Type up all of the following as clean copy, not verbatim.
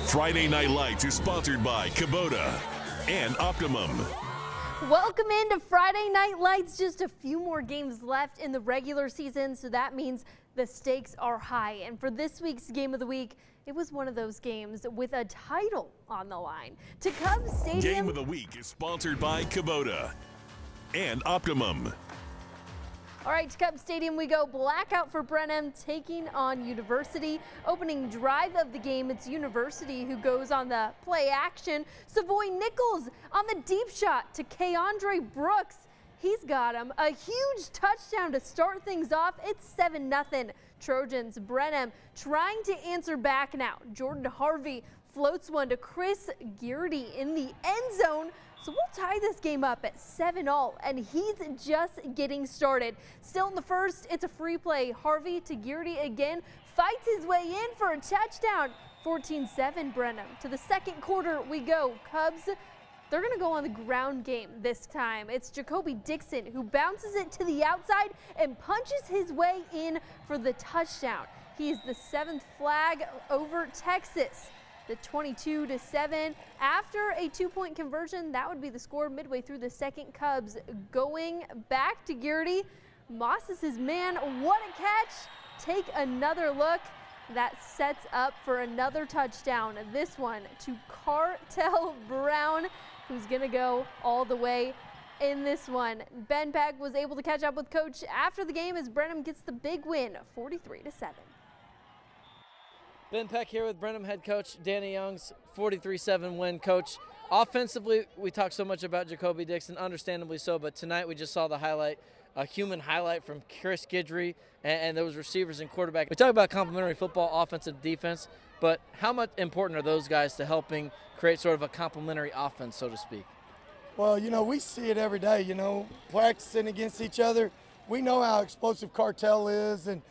Friday Night Lights is sponsored by Kubota and Optimum. Welcome into Friday Night Lights. Just a few more games left in the regular season, so that means the stakes are high. And for this week's Game of the Week, it was one of those games with a title on the line. To Cubs Stadium. Game of the Week is sponsored by Kubota and Optimum. All right, to Cubs Stadium we go. Blackout for Brenham taking on University. Opening drive of the game, it's University who goes on the play action. Savoy Nichols on the deep shot to Keandre Brooks. He's got him. A huge touchdown to start things off. It's 7-0. Trojans. Brenham trying to answer back now. Jordan Harvey floats one to Chris Geardy in the end zone. So we'll tie this game up at 7-all, and he's just getting started. Still in the first, it's a free play. Harvey to Geardy again, fights his way in for a touchdown. 14-7 Brenham. To the second quarter we go. Cubs, they're going to go on the ground game this time. It's Jacoby Dixon who bounces it to the outside and punches his way in for the touchdown. He is the 7th flag over Texas. The 22-7. After a 2-point conversion, that would be the score midway through the second. Cubs going back to Geardy. Moss is his man. What a catch. Take another look. That sets up for another touchdown. This one to Cartel Brown, who's going to go all the way in this one. Ben Peck was able to catch up with Coach after the game as Brenham gets the big win, 43-7. Ben Peck here with Brenham head coach Danny Young's 43-7 win. Coach, offensively, we talk so much about Jacoby Dixon, understandably so, but tonight we just saw the highlight, a human highlight from Chris Guidry and those receivers and quarterback. We talk about complementary football, offense and defense, but how much important are those guys to helping create sort of a complementary offense, so to speak? Well, we see it every day, practicing against each other. We know how explosive Cartel is, and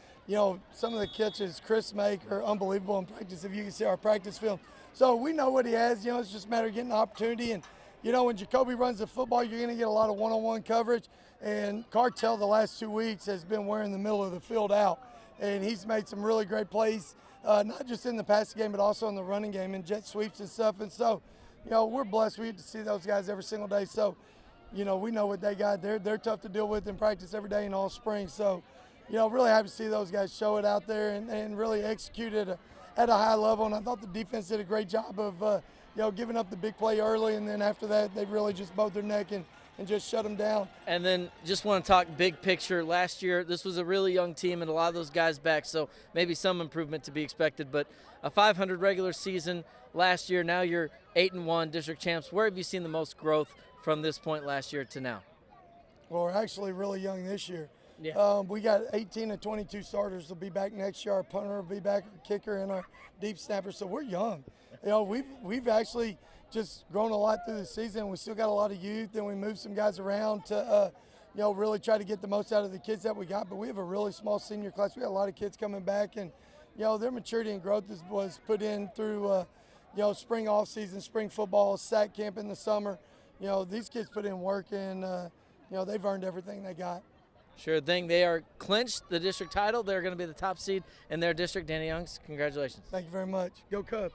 some of the catches Chris make are unbelievable in practice, if you can see our practice film. So we know what he has. It's just a matter of getting the opportunity. And, when Jacoby runs the football, you're going to get a lot of one-on-one coverage. And Cartel the last 2 weeks has been wearing the middle of the field out. And he's made some really great plays, not just in the passing game, but also in the running game and jet sweeps and stuff. And so, we're blessed. We get to see those guys every single day. So, we know what they got. They're tough to deal with in practice every day and all spring. So, really happy to see those guys show it out there and really execute it at a high level. And I thought the defense did a great job of, giving up the big play early. And then after that, they really just bowed their neck and just shut them down. And then just want to talk big picture. Last year, this was a really young team and a lot of those guys back, so maybe some improvement to be expected. But a 500 regular season last year, now you're 8-1 district champs. Where have you seen the most growth from this point last year to now? Well, we're actually really young this year. Yeah. We got 18 to 22 starters will be back next year. Our punter will be back, our kicker, and our deep snapper. So we're young. We've actually just grown a lot through the season. We still got a lot of youth, and we moved some guys around to, really try to get the most out of the kids that we got. But we have a really small senior class. We got a lot of kids coming back, and their maturity and growth was put in through, spring off season, spring football, SAC camp in the summer. These kids put in work, and they've earned everything they got. Sure thing. They are clinched the district title. They're going to be the top seed in their district. Danny Youngs, congratulations. Thank you very much. Go Cubs.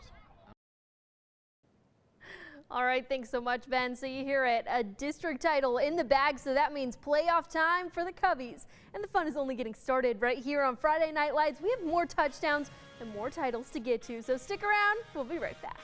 All right, thanks so much, Ben. So you hear it, a district title in the bag, so that means playoff time for the Cubbies. And the fun is only getting started right here on Friday Night Lights. We have more touchdowns and more titles to get to, so stick around. We'll be right back.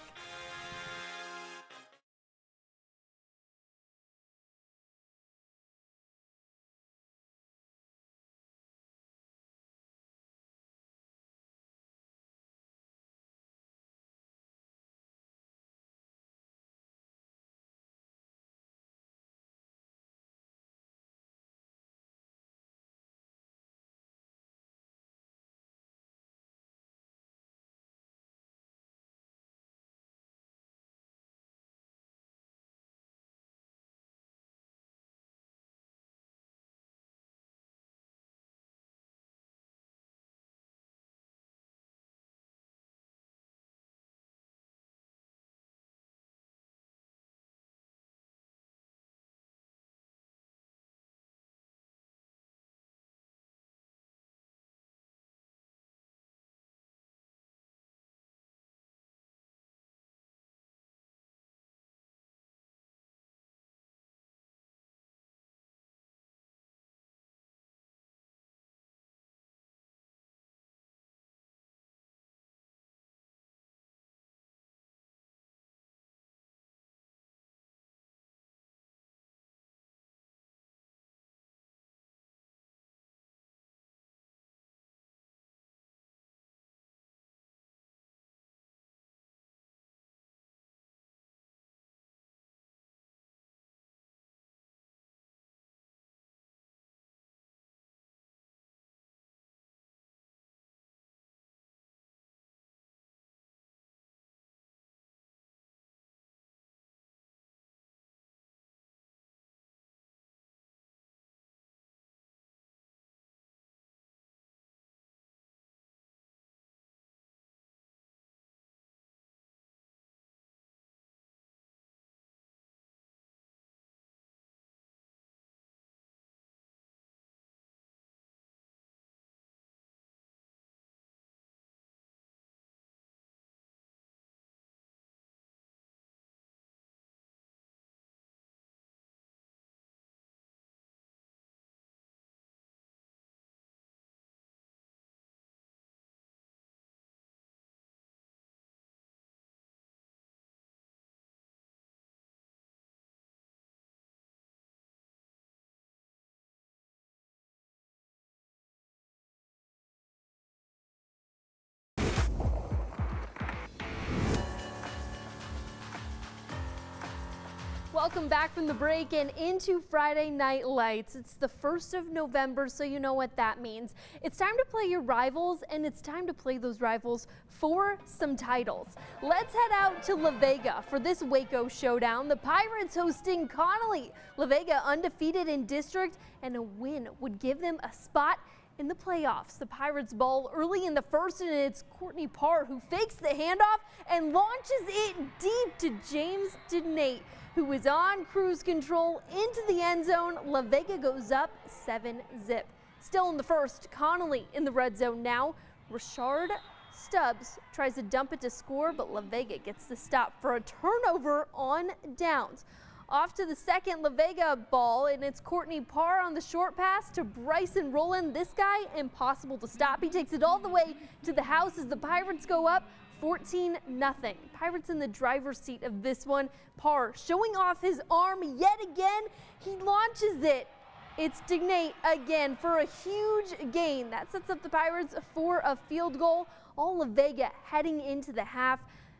Welcome back from the break and into Friday Night Lights. It's the 1st of November, so you know what that means. It's time to play your rivals, and it's time to play those rivals for some titles. Let's head out to La Vega for this Waco showdown. The Pirates hosting Connolly. La Vega undefeated in district, and a win would give them a spot in the playoffs. The Pirates ball early in the first, and it's Courtney Parr who fakes the handoff and launches it deep to James Denate, who is on cruise control into the end zone. La Vega goes up 7-zip. Still in the first, Connolly in the red zone now. Rashard Stubbs tries to dump it to score, but La Vega gets the stop for a turnover on downs. Off to the second La Vega ball, and it's Courtney Parr on the short pass to Bryson Rowland. This guy, impossible to stop. He takes it all the way to the house as the Pirates go up 14-0. Pirates in the driver's seat of this one. Parr showing off his arm yet again. He launches it. It's Denate again for a huge gain. That sets up the Pirates for a field goal. All La Vega heading into the half,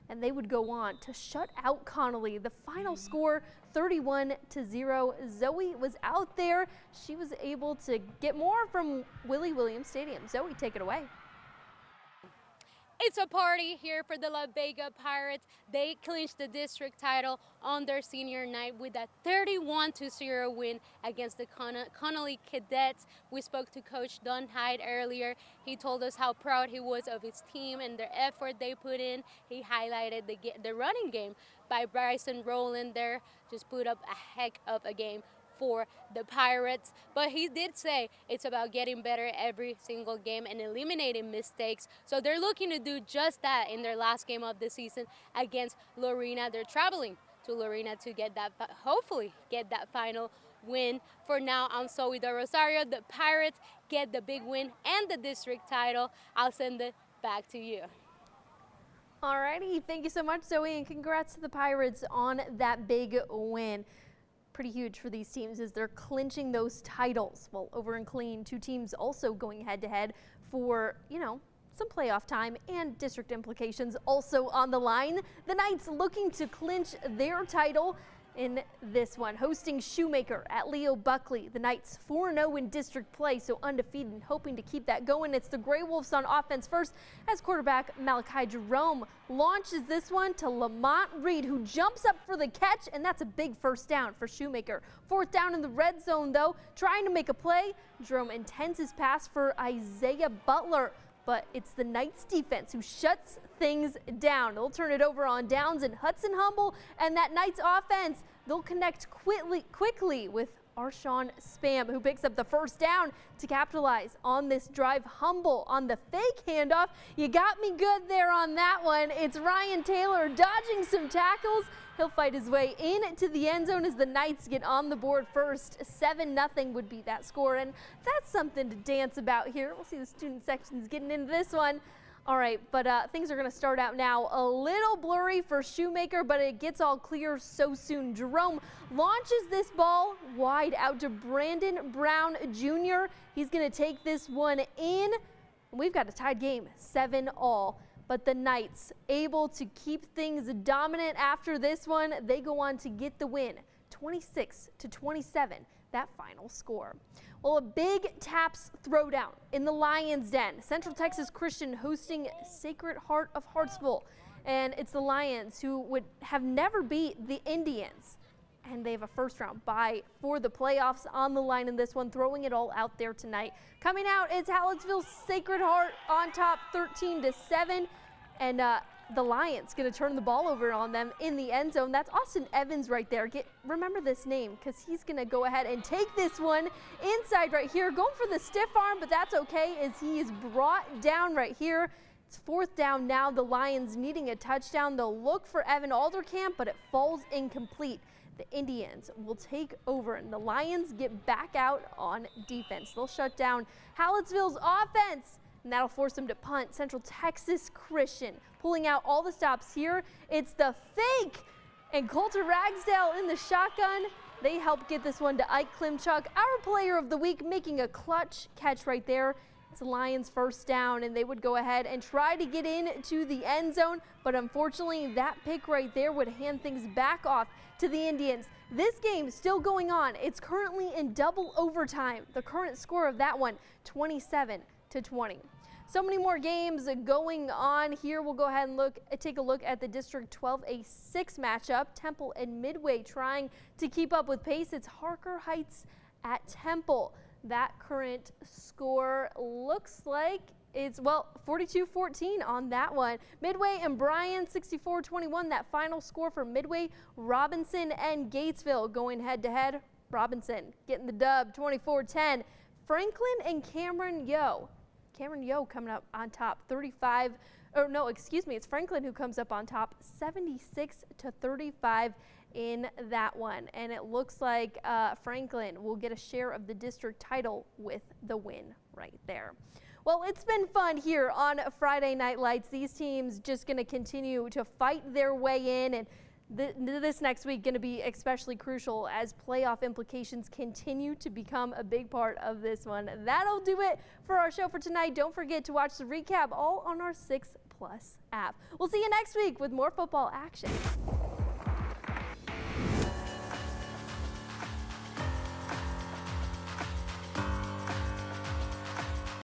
and they would go on to shut out Connolly. The final score, 31-0. Zoe was out there. She was able to get more from Willie Williams Stadium. Zoe, take it away. It's a party here for the La Vega Pirates. They clinched the district title on their senior night with a 31-0 win against the Connolly Cadets. We spoke to Coach Don Hyde earlier. He told us how proud he was of his team and their effort they put in. He highlighted the running game by Bryson Rowland there. Just put up a heck of a game for the Pirates, but he did say it's about getting better every single game and eliminating mistakes. So they're looking to do just that in their last game of the season against Lorena. They're traveling to Lorena to get that, hopefully get that final win. For now, I'm Zoe de Rosario. The Pirates get the big win and the district title. I'll send it back to you. Alrighty, thank you so much, Zoe, and congrats to the Pirates on that big win. Pretty huge for these teams as they're clinching those titles. Well, over in Clean, two teams also going head to head for, some playoff time and district implications also on the line. The Knights looking to clinch their title in this one, hosting Shoemaker at Leo Buckley. The Knights 4-0 in district play, so undefeated and hoping to keep that going. It's the Grey Wolves on offense first as quarterback Malachi Jerome launches this one to Lamont Reed, who jumps up for the catch, and that's a big first down for Shoemaker. Fourth down in the red zone, though, trying to make a play. Jerome intends his pass for Isaiah Butler, but it's the Knights defense who shuts things down. They'll turn it over on downs, and Hudson Humble and that Knights offense, they'll connect quickly with Arshawn Spam, who picks up the first down to capitalize on this drive. Humble on the fake handoff. You got me good there on that one. It's Ryan Taylor dodging some tackles. He'll fight his way into the end zone as the Knights get on the board first. 7-0 would be that score, and that's something to dance about here. We'll see the student sections getting into this one. All right, but things are going to start out now a little blurry for Shoemaker, but it gets all clear so soon. Jerome launches this ball wide out to Brandon Brown Jr. He's going to take this one in. We've got a tied game, 7-all. But the Knights able to keep things dominant after this one. They go on to get the win, 26-27, that final score. Well, a big taps throwdown in the Lions Den. Central Texas Christian hosting Sacred Heart of Hartsville. And it's the Lions who would have never beat the Indians. And they have a first round bye for the playoffs on the line in this one, throwing it all out there tonight. Coming out, it's Hallettsville's Sacred Heart on top 13-7. And the Lions going to turn the ball over on them in the end zone. That's Austin Evans right there. Remember this name because he's going to go ahead and take this one inside right here. Going for the stiff arm, but that's okay as he is brought down right here. It's fourth down now. The Lions needing a touchdown. They'll look for Evan Aldercamp, but it falls incomplete. The Indians will take over, and the Lions get back out on defense. They'll shut down Hallettsville's offense, and that'll force them to punt. Central Texas Christian pulling out all the stops here. It's the fake, and Coulter Ragsdale in the shotgun. They help get this one to Ike Klimchuk, our player of the week, making a clutch catch right there. It's the Lions' first down, and they would go ahead and try to get into the end zone, but unfortunately that pick right there would hand things back off to the Indians. This game still going on. It's currently in double overtime. The current score of that one, 27-20. So many more games going on here. We'll go ahead and take a look at the District 12A6 matchup. Temple and Midway trying to keep up with pace. It's Harker Heights at Temple. That current score looks like it's, well, 42-14 on that one. Midway and Bryan, 64-21. That final score for Midway. Robinson and Gatesville going head to head. Robinson getting the dub, 24-10. Franklin and Cameron Yo. Cameron Yo coming up on top, 35, or no, excuse me, it's Franklin who comes up on top, 76-35 in that one. And it looks like Franklin will get a share of the district title with the win right there. Well, it's been fun here on Friday Night Lights. These teams just going to continue to fight their way in, and this next week going to be especially crucial as playoff implications continue to become a big part of this one. That'll do it for our show for tonight. Don't forget to watch the recap all on our 6+ app. We'll see you next week with more football action.